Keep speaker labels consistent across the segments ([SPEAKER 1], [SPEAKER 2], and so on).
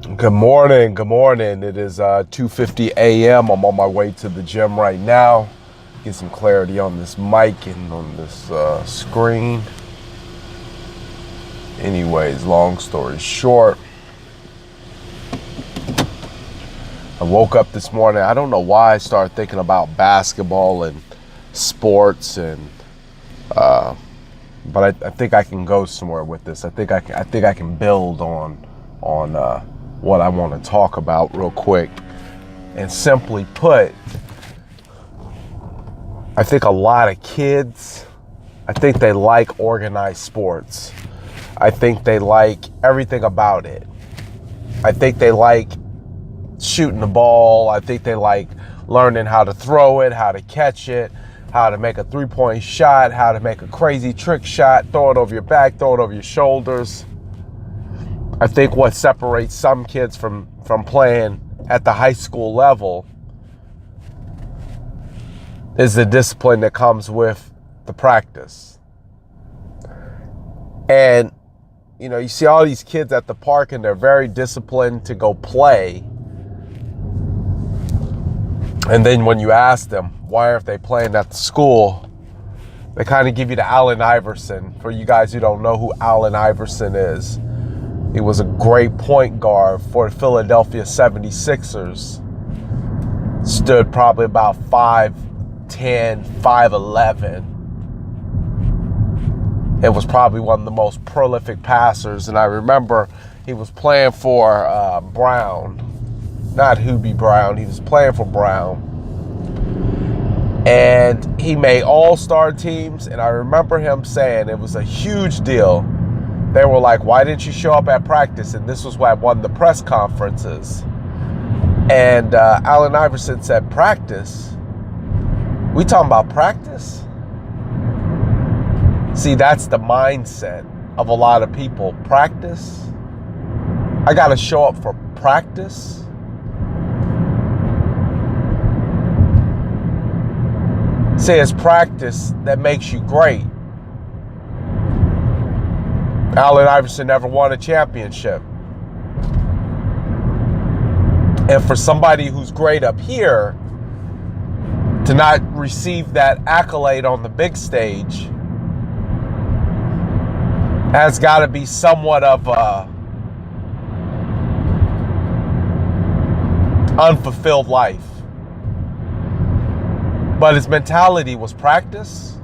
[SPEAKER 1] Good morning. Good morning. It is 2:50 a.m. I'm on my way to the gym right now. Get some clarity on this mic and on this screen. Anyways, long story short, I woke up this morning. I don't know why I started thinking about basketball and sports, but I think I can go somewhere with this. I think I can build on what I want to talk about real quick. And simply put, I think a lot of kids, I think they like organized sports. I think they like everything about it. I think they like shooting the ball. I think they like learning how to throw it, how to catch it, how to make a three-point shot, how to make a crazy trick shot, throw it over your back, throw it over your shoulders. I think what separates some kids from playing at the high school level is the discipline that comes with the practice. And, you know, you see all these kids at the park and they're very disciplined to go play. And then when you ask them, why aren't they playing at the school? They kind of give you the Allen Iverson. For you guys who don't know who Allen Iverson is, he was a great point guard for the Philadelphia 76ers. Stood probably about 5'10", 5'11". It was probably one of the most prolific passers. And I remember he was playing for Brown. Not Hubie Brown. He was playing for Brown. And he made all-star teams. And I remember him saying it was a huge deal. They were like, why didn't you show up at practice? And this was at one of the press conferences. And Allen Iverson said, practice? We talking about practice? See, that's the mindset of a lot of people. Practice? I got to show up for practice? See, it's practice that makes you great. Allen Iverson never won a championship. And for somebody who's great up here to not receive that accolade on the big stage has got to be somewhat of a unfulfilled life. But his mentality was practice.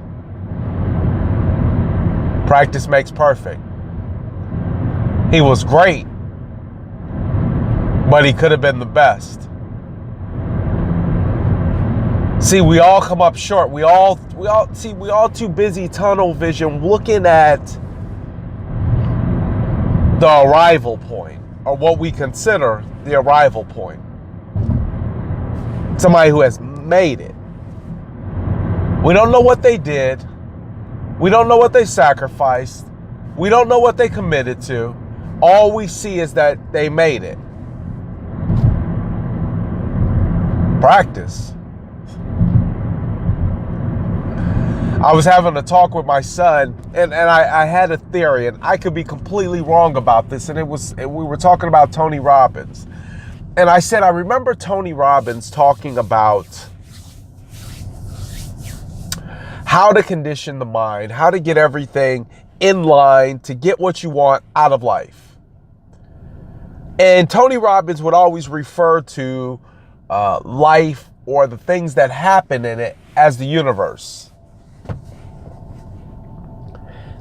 [SPEAKER 1] Practice makes perfect. He was great, but he could have been the best. See, we all come up short. We all too busy tunnel vision looking at the arrival point, or what we consider the arrival point. Somebody who has made it. We don't know what they did. We don't know what they sacrificed. We don't know what they committed to. All we see is that they made it. Practice. I was having a talk with my son, and I had a theory, and I could be completely wrong about this, and we were talking about Tony Robbins. And I said, I remember Tony Robbins talking about how to condition the mind, how to get everything in line to get what you want out of life. And Tony Robbins would always refer to life or the things that happen in it as the universe.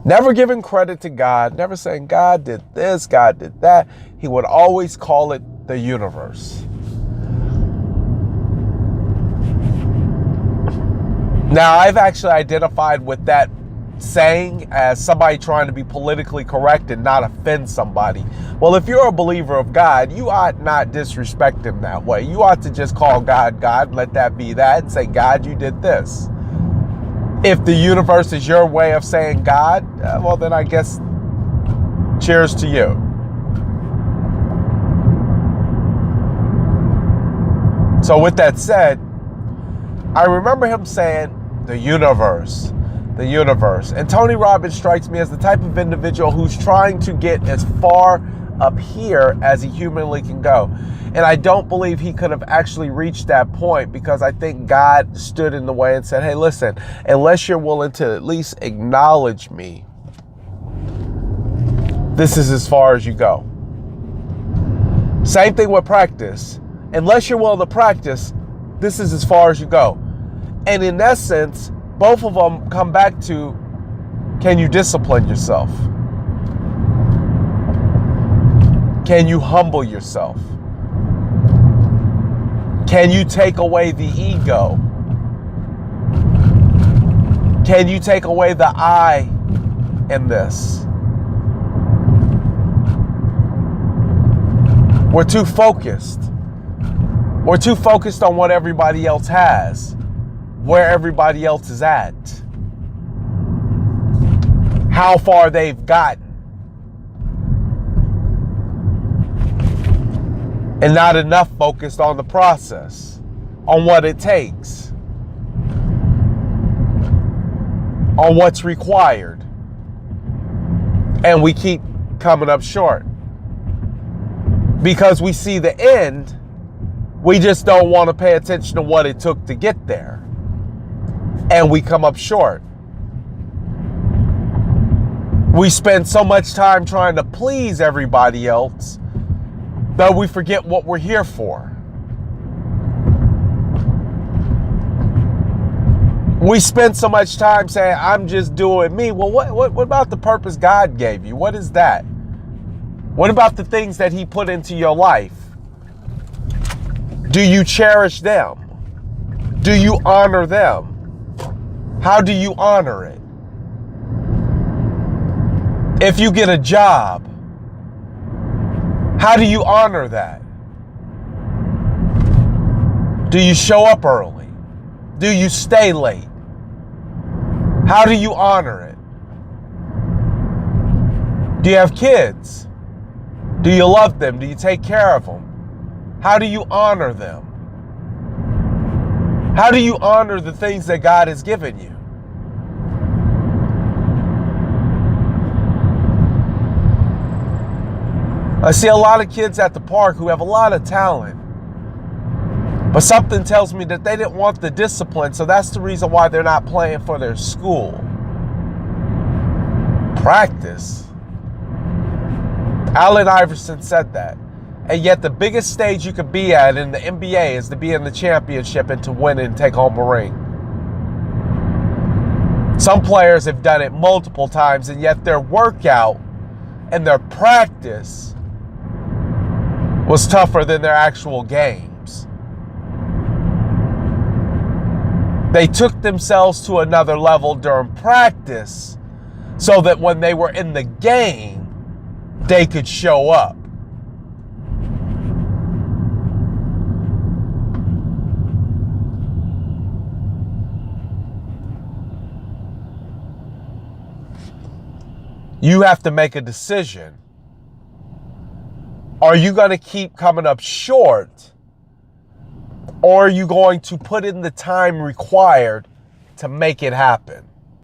[SPEAKER 1] Never giving credit to God, never saying God did this, God did that. He would always call it the universe. Now, I've actually identified with that saying as somebody trying to be politically correct and not offend somebody. Well, if you're a believer of God, you ought not disrespect him that way. You ought to just call God, God, let that be that, and say, God, you did this. If the universe is your way of saying God, well, then I guess cheers to you. So with that said, I remember him saying, the universe. And Tony Robbins strikes me as the type of individual who's trying to get as far up here as he humanly can go. And I don't believe he could have actually reached that point, because I think God stood in the way and said, hey, listen, unless you're willing to at least acknowledge me, this is as far as you go. Same thing with practice. Unless you're willing to practice, this is as far as you go. And in essence, both of them come back to, can you discipline yourself? Can you humble yourself? Can you take away the ego? Can you take away the I in this? We're too focused. We're too focused on what everybody else has, where everybody else is at, how far they've gotten, and not enough focused on the process, on what it takes, on what's required. And we keep coming up short because we see the end. We just don't want to pay attention to what it took to get there. And we come up short. We spend so much time trying to please everybody else that we forget what we're here for. We spend so much time saying, I'm just doing me. Well, what about the purpose God gave you? What is that? What about the things that He put into your life? Do you cherish them? Do you honor them? How do you honor it? If you get a job, how do you honor that? Do you show up early? Do you stay late? How do you honor it? Do you have kids? Do you love them? Do you take care of them? How do you honor them? How do you honor the things that God has given you? I see a lot of kids at the park who have a lot of talent, but something tells me that they didn't want the discipline, so that's the reason why they're not playing for their school. Practice. Allen Iverson said that. And yet the biggest stage you could be at in the NBA is to be in the championship and to win and take home a ring. Some players have done it multiple times, and yet their workout and their practice was tougher than their actual games. They took themselves to another level during practice so that when they were in the game, they could show up. You have to make a decision. Are you going to keep coming up short, or are you going to put in the time required to make it happen?